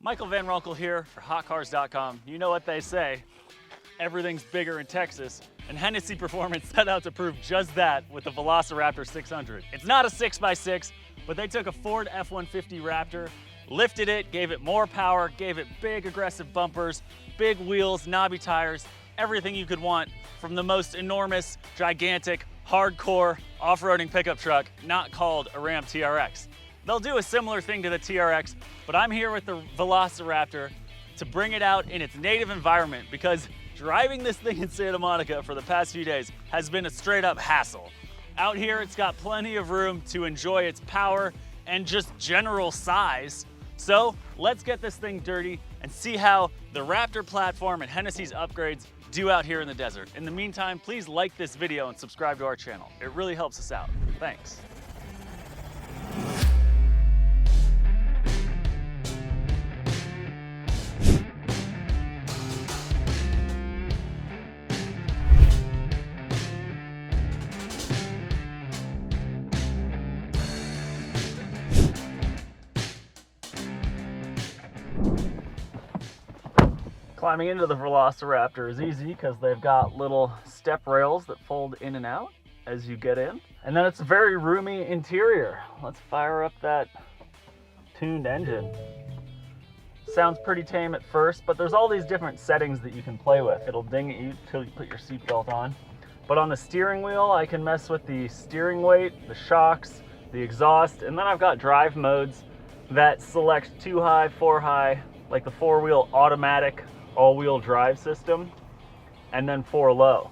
Michael Van Runkle here for HotCars.com. You know what they say, everything's bigger in Texas, and Hennessey Performance set out to prove just that with the VelociRaptor 600. It's not a 6x6, but they took a Ford F-150 Raptor, lifted it, gave it more power, gave it big aggressive bumpers, big wheels, knobby tires, everything you could want from the most enormous, gigantic, hardcore off-roading pickup truck not called a Ram TRX. They'll do a similar thing to the TRX, but I'm here with the VelociRaptor to bring it out in its native environment, because driving this thing in Santa Monica for the past few days has been a straight up hassle. Out here, it's got plenty of room to enjoy its power and just general size. So let's get this thing dirty and see how the Raptor platform and Hennessey's upgrades do out here in the desert. In the meantime, please like this video and subscribe to our channel. It really helps us out. Thanks. Climbing into the VelociRaptor is easy because they've got little step rails that fold in and out as you get in. And then it's a very roomy interior. Let's fire up that tuned engine. Sounds pretty tame at first, but there's all these different settings that you can play with. It'll ding at you until you put your seatbelt on. But on the steering wheel, I can mess with the steering weight, the shocks, the exhaust, and then I've got drive modes that select 2 high, 4 high, like the 4-wheel automatic all-wheel drive system, and then 4 low.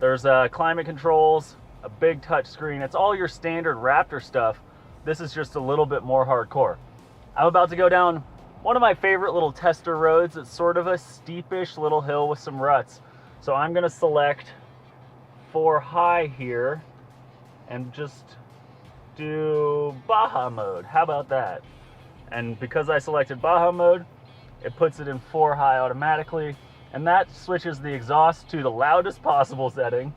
There's climate controls, a big touch screen. It's all your standard Raptor stuff. This is just a little bit more hardcore. I'm about to go down one of my favorite little tester roads. It's sort of a steepish little hill with some ruts. So I'm gonna select 4 high here and just do Baja mode. How about that? And because I selected Baja mode, it puts it in 4 high automatically, and that switches the exhaust to the loudest possible setting,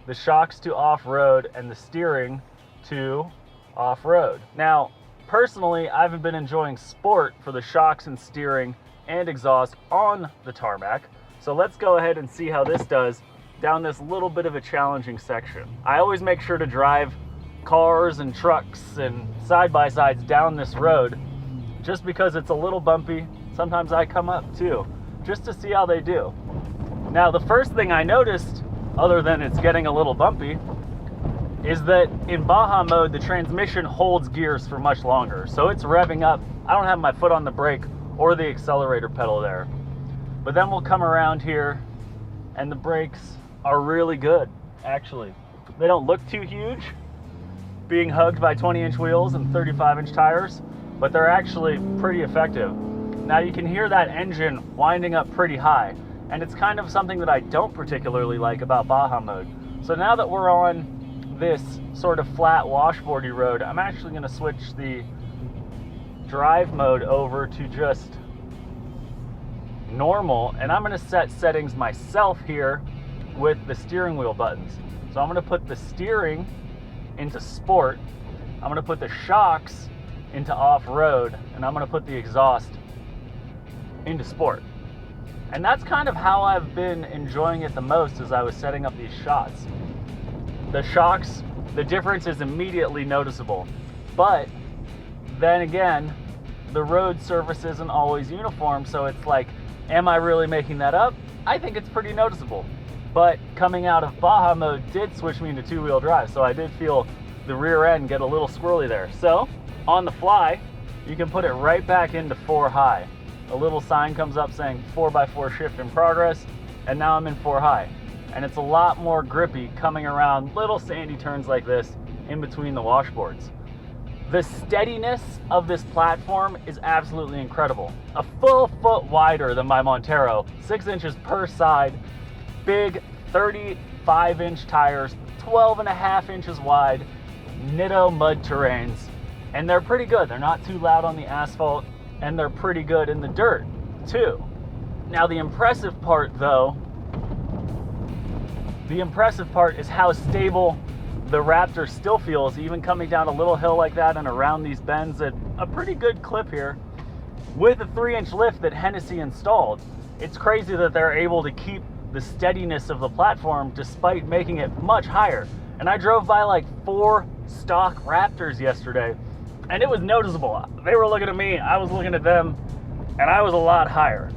the shocks to off-road, and the steering to off-road. Now, personally, I've been enjoying sport for the shocks and steering and exhaust on the tarmac, so let's go ahead and see how this does down this little bit of a challenging section. I always make sure to drive cars and trucks and side-by-sides down this road just because it's a little bumpy. Sometimes I come up too, just to see how they do. Now, the first thing I noticed, other than it's getting a little bumpy, is that in Baja mode, the transmission holds gears for much longer. So it's revving up. I don't have my foot on the brake or the accelerator pedal there. But then we'll come around here and the brakes are really good, actually. They don't look too huge, being hugged by 20-inch wheels and 35-inch tires, but they're actually pretty effective. Now you can hear that engine winding up pretty high, and it's kind of something that I don't particularly like about Baja mode. So now that we're on this sort of flat washboardy road, I'm actually going to switch the drive mode over to just normal, and I'm going to set settings myself here with the steering wheel buttons. So I'm going to put the steering into sport, I'm going to put the shocks into off-road, and I'm going to put the exhaust into sport. And that's kind of how I've been enjoying it the most as I was setting up these shots. The shocks, the difference is immediately noticeable, but then again, the road surface isn't always uniform, so it's like, am I really making that up? I think it's pretty noticeable. But coming out of Baja mode did switch me into 2-wheel drive, so I did feel the rear end get a little squirrely there. So on the fly, you can put it right back into 4 high. A little sign comes up saying 4x4 shift in progress, and now I'm in 4 high. And it's a lot more grippy coming around little sandy turns like this in between the washboards. The steadiness of this platform is absolutely incredible. A full foot wider than my Montero, 6 inches per side, big 35-inch tires, 12.5 inches wide, Nitto mud terrains, and they're pretty good. They're not too loud on the asphalt, and they're pretty good in the dirt too. Now the impressive part though, is how stable the Raptor still feels, even coming down a little hill like that and around these bends at a pretty good clip here. With a 3-inch lift that Hennessey installed, it's crazy that they're able to keep the steadiness of the platform despite making it much higher. And I drove by like 4 stock Raptors yesterday, and it was noticeable. They were looking at me, I was looking at them, and I was a lot higher.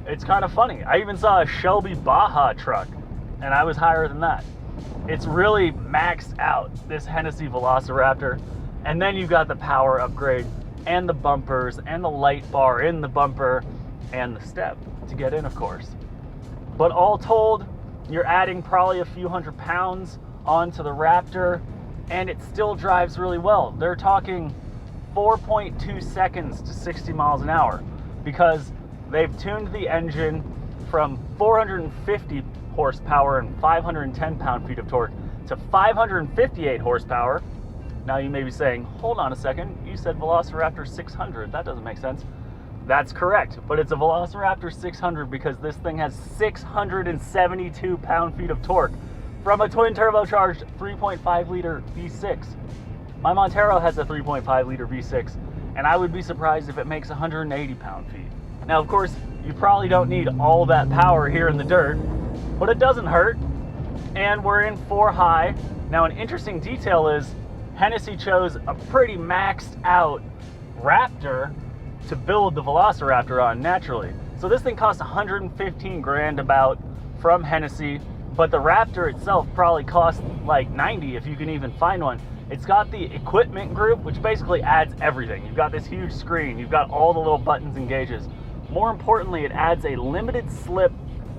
It's kind of funny. I even saw a Shelby Baja truck, and I was higher than that. It's really maxed out, this Hennessey VelociRaptor. And then you've got the power upgrade, and the bumpers, and the light bar in the bumper, and the step to get in, of course. But all told, you're adding probably a few hundred pounds onto the Raptor, and it still drives really well. They're talking 4.2 seconds to 60 miles an hour, because they've tuned the engine from 450 horsepower and 510 pound-feet of torque to 558 horsepower. Now you may be saying, hold on a second, you said VelociRaptor 600, that doesn't make sense. That's correct, but it's a VelociRaptor 600 because this thing has 672 pound-feet of torque from a twin turbocharged 3.5 liter V6. My Montero has a 3.5 liter V6, and I would be surprised if it makes 180 pound-feet. Now, of course, you probably don't need all that power here in the dirt, but it doesn't hurt, and we're in 4 high. Now, an interesting detail is Hennessey chose a pretty maxed out Raptor to build the VelociRaptor on naturally. So this thing costs 115 grand about from Hennessey, but the Raptor itself probably costs like 90 if you can even find one. It's got the equipment group, which basically adds everything. You've got this huge screen, you've got all the little buttons and gauges. More importantly, it adds a limited slip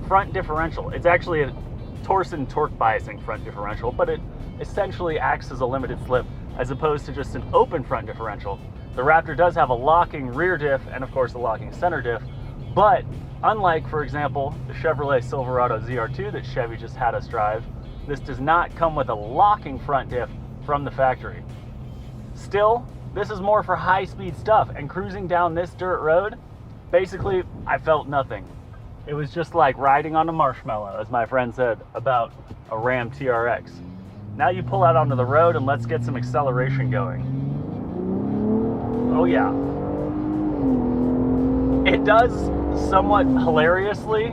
front differential. It's actually a Torsen torque biasing front differential, but it essentially acts as a limited slip as opposed to just an open front differential. The Raptor does have a locking rear diff and of course a locking center diff, but unlike, for example, the Chevrolet Silverado ZR2 that Chevy just had us drive, this does not come with a locking front diff from the factory. Still, this is more for high-speed stuff, and cruising down this dirt road, basically, I felt nothing. It was just like riding on a marshmallow, as my friend said about a Ram TRX. Now you pull out onto the road and let's get some acceleration going. Oh yeah. It does somewhat hilariously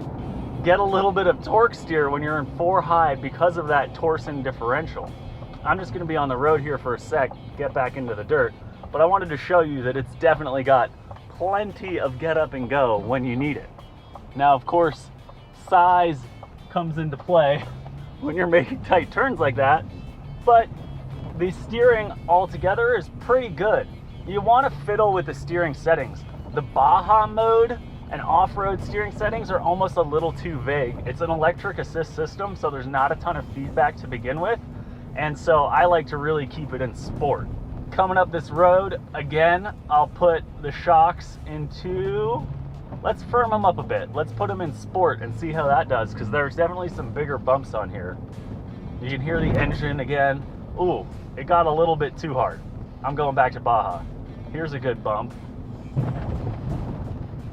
get a little bit of torque steer when you're in 4 high because of that Torsen differential. I'm just gonna be on the road here for a sec, get back into the dirt, but I wanted to show you that it's definitely got plenty of get up and go when you need it. Now, of course, size comes into play when you're making tight turns like that, but the steering altogether is pretty good. You want to fiddle with the steering settings. The Baja mode and off-road steering settings are almost a little too vague. It's an electric assist system, so there's not a ton of feedback to begin with, and so I like to really keep it in sport. Coming up this road, again, I'll put the shocks into, let's firm them up a bit. Let's put them in sport and see how that does, because there's definitely some bigger bumps on here. You can hear the engine again. Ooh, it got a little bit too hard. I'm going back to Baja. Here's a good bump.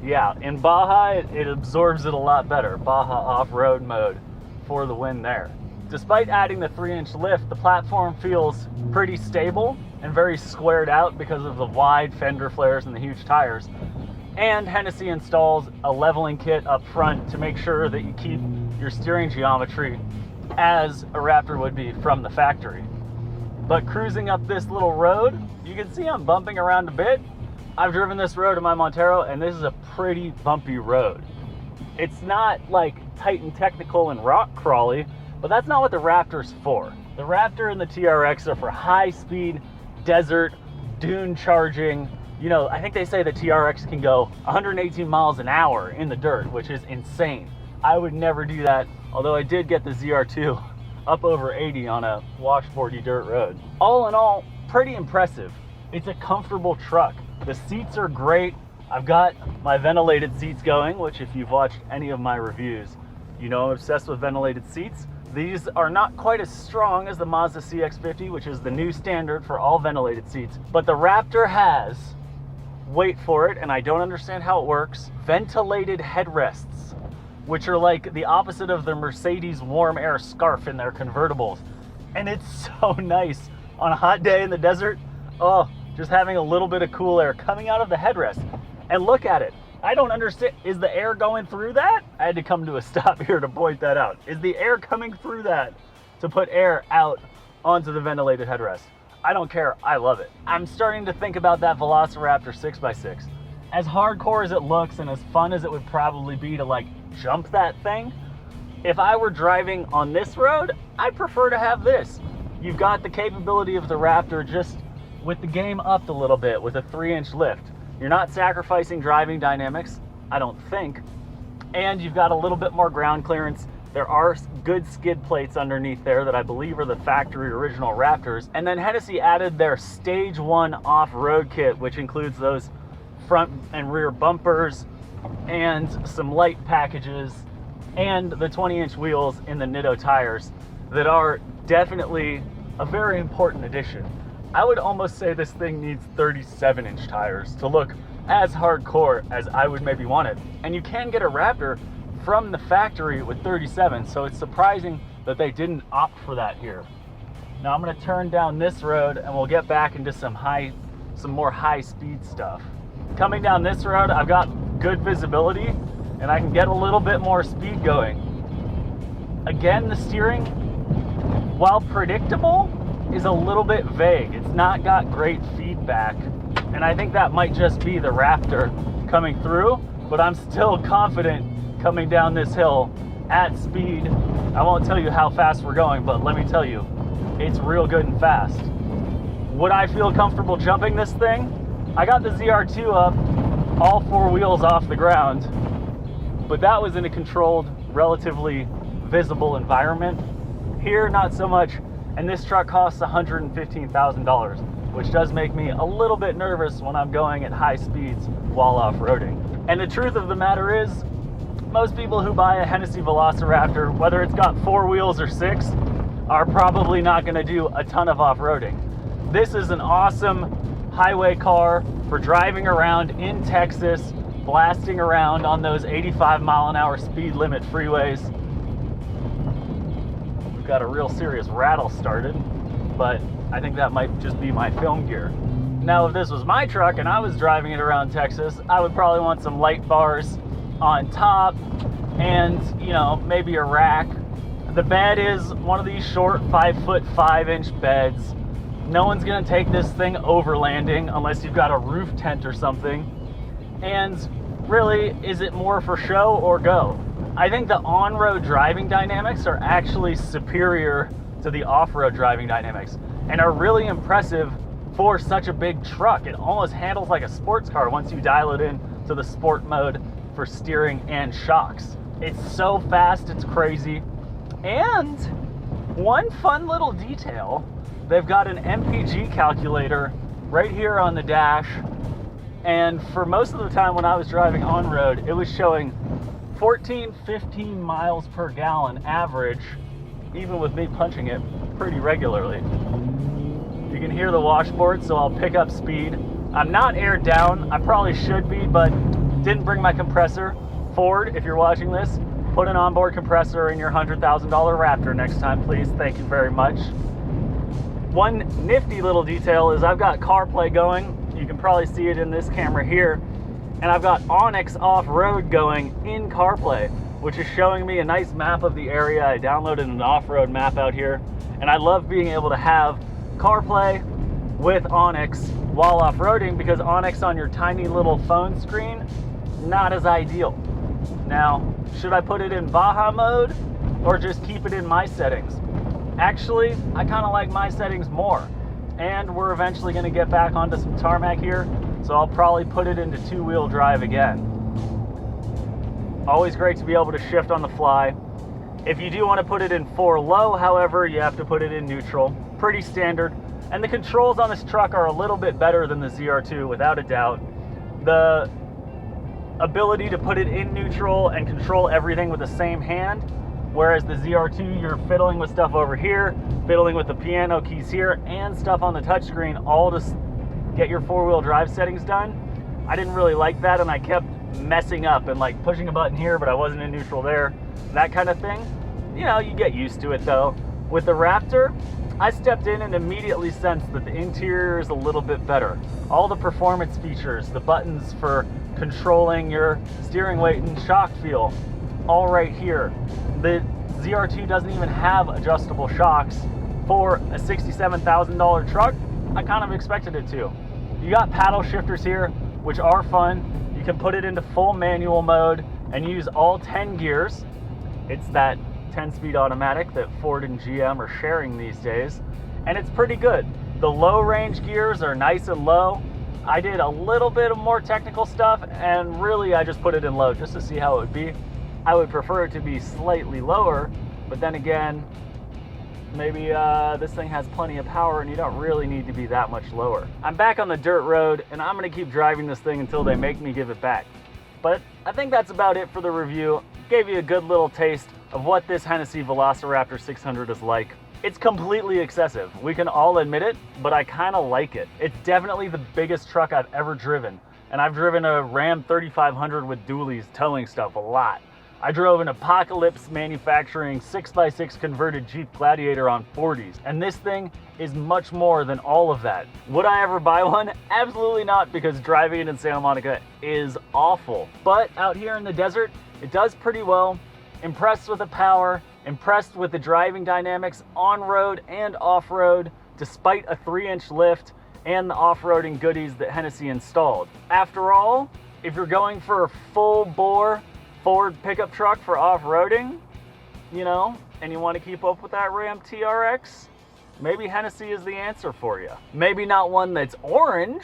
Yeah, in Baja, it absorbs it a lot better. Baja off-road mode for the win there. Despite adding the 3-inch lift, the platform feels pretty stable and very squared out because of the wide fender flares and the huge tires. And Hennessey installs a leveling kit up front to make sure that you keep your steering geometry as a Raptor would be from the factory. But cruising up this little road, you can see I'm bumping around a bit. I've driven this road in my Montero, and this is a pretty bumpy road. It's not like tight and technical and rock crawly, but that's not what the Raptor's for. The Raptor and the TRX are for high-speed, desert, dune charging. You know, I think they say the TRX can go 118 miles an hour in the dirt, which is insane. I would never do that, although I did get the ZR2 up over 80 on a washboardy dirt road. All in all, pretty impressive. It's a comfortable truck. The seats are great. I've got my ventilated seats going, which if you've watched any of my reviews, you know I'm obsessed with ventilated seats. These are not quite as strong as the Mazda CX-50, which is the new standard for all ventilated seats, but the Raptor has, wait for it, and I don't understand how it works, ventilated headrests, which are like the opposite of the Mercedes warm air scarf in their convertibles. And it's so nice on a hot day in the desert. Oh, just having a little bit of cool air coming out of the headrest. And look at it. I don't understand. Is the air going through that? I had to come to a stop here to point that out. Is the air coming through that to put air out onto the ventilated headrest? I don't care. I love it. I'm starting to think about that VelociRaptor 6x6. As hardcore as it looks and as fun as it would probably be to like jump that thing, if I were driving on this road, I'd prefer to have this. You've got the capability of the Raptor just with the game upped a little bit with a 3-inch lift. You're not sacrificing driving dynamics, I don't think. And you've got a little bit more ground clearance. There are good skid plates underneath there that I believe are the factory original Raptors. And then Hennessey added their Stage 1 off-road kit, which includes those front and rear bumpers and some light packages and the 20-inch wheels in the Nitto tires that are definitely a very important addition. I would almost say this thing needs 37-inch tires to look as hardcore as I would maybe want it. And you can get a Raptor from the factory with 37, so it's surprising that they didn't opt for that here. Now I'm gonna turn down this road and we'll get back into some more high-speed stuff. Coming down this road, I've got good visibility and I can get a little bit more speed going. Again, the steering, while predictable, is a little bit vague. It's not got great feedback, and I think that might just be the Raptor coming through, but I'm still confident coming down this hill at speed. I won't tell you how fast we're going, but let me tell you, it's real good and fast. Would I feel comfortable jumping this thing? I got the ZR2 up, all 4 wheels off the ground, but that was in a controlled, relatively visible environment. Here, not so much. And this truck costs $115,000, which does make me a little bit nervous when I'm going at high speeds while off-roading. And the truth of the matter is, most people who buy a Hennessey VelociRaptor, whether it's got 4 wheels or 6, are probably not going to do a ton of off-roading. This is an awesome highway car for driving around in Texas, blasting around on those 85-mile-an-hour speed limit freeways. Got a real serious rattle started, but I think that might just be my film gear. Now, if this was my truck and I was driving it around Texas, I would probably want some light bars on top and, you know, maybe a rack. The bed is one of these short 5-foot 5-inch beds. No one's gonna take this thing overlanding unless you've got a roof tent or something. And really, is it more for show or go? I think the on-road driving dynamics are actually superior to the off-road driving dynamics and are really impressive for such a big truck. It almost handles like a sports car once you dial it in to the sport mode for steering and shocks. It's so fast, it's crazy. And one fun little detail, they've got an MPG calculator right here on the dash. And for most of the time when I was driving on-road, it was showing 14-15 miles per gallon average, even with me punching it pretty regularly. You can hear the washboard, so I'll pick up speed. I'm not aired down. I probably should be, but didn't bring my compressor. Ford, if you're watching this, put an onboard compressor in your $100,000 Raptor next time, please. Thank you very much. One nifty little detail is I've got CarPlay going. You can probably see it in this camera here. And I've got Onyx off-road going in CarPlay, which is showing me a nice map of the area. I downloaded an off-road map out here, and I love being able to have CarPlay with Onyx while off-roading, because Onyx on your tiny little phone screen, not as ideal. Now, should I put it in Baja mode or just keep it in my settings? Actually, I kind of like my settings more, and we're eventually going to get back onto some tarmac here. So I'll probably put it into 2-wheel drive again. Always great to be able to shift on the fly. If you do want to put it in 4 low, however, you have to put it in neutral. Pretty standard. And the controls on this truck are a little bit better than the ZR2, without a doubt. The ability to put it in neutral and control everything with the same hand, whereas the ZR2, you're fiddling with stuff over here, fiddling with the piano keys here, and stuff on the touchscreen, all to get your 4-wheel drive settings done. I didn't really like that, and I kept messing up and like pushing a button here, but I wasn't in neutral there, that kind of thing. You know, you get used to it though. With the Raptor, I stepped in and immediately sensed that the interior is a little bit better. All the performance features, the buttons for controlling your steering weight and shock feel, all right here. The ZR2 doesn't even have adjustable shocks. For a $67,000 truck, I kind of expected it to. You got paddle shifters here, which are fun. You can put it into full manual mode and use all 10 gears. It's that 10-speed automatic that Ford and GM are sharing these days, and it's pretty good. The low range gears are nice and low. I did a little bit of more technical stuff, and really I just put it in low just to see how it would be. I would prefer it to be slightly lower, but then again, maybe this thing has plenty of power and you don't really need to be that much lower. I'm back on the dirt road, and I'm gonna keep driving this thing until they make me give it back. But I think that's about it for the review. Gave you a good little taste of what this Hennessey VelociRaptor 600 is like. It's completely excessive. We can all admit it, but I kind of like it. It's definitely the biggest truck I've ever driven. And I've driven a Ram 3500 with dualies towing stuff a lot. I drove an Apocalypse manufacturing 6x6 converted Jeep Gladiator on 40s, and this thing is much more than all of that. Would I ever buy one? Absolutely not, because driving it in Santa Monica is awful. But out here in the desert, it does pretty well. Impressed with the power, impressed with the driving dynamics on-road and off-road, despite a 3-inch lift and the off-roading goodies that Hennessey installed. After all, if you're going for a full-bore Ford pickup truck for off-roading, you know, and you want to keep up with that Ram TRX, maybe Hennessey is the answer for you. Maybe not one that's orange,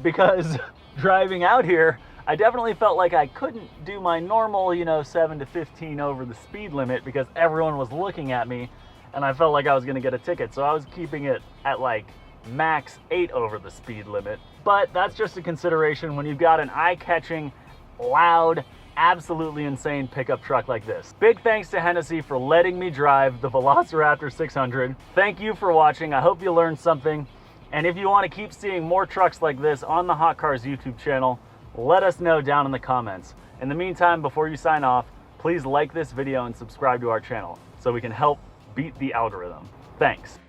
because driving out here, I definitely felt like I couldn't do my normal, 7 to 15 over the speed limit because everyone was looking at me and I felt like I was gonna get a ticket. So I was keeping it at like max 8 over the speed limit. But that's just a consideration when you've got an eye-catching, loud, absolutely insane pickup truck like this. Big thanks to Hennessey for letting me drive the VelociRaptor 600. Thank you for watching. I hope you learned something. And if you want to keep seeing more trucks like this on the HotCars YouTube channel, let us know down in the comments. In the meantime, before you sign off, please like this video and subscribe to our channel so we can help beat the algorithm. Thanks.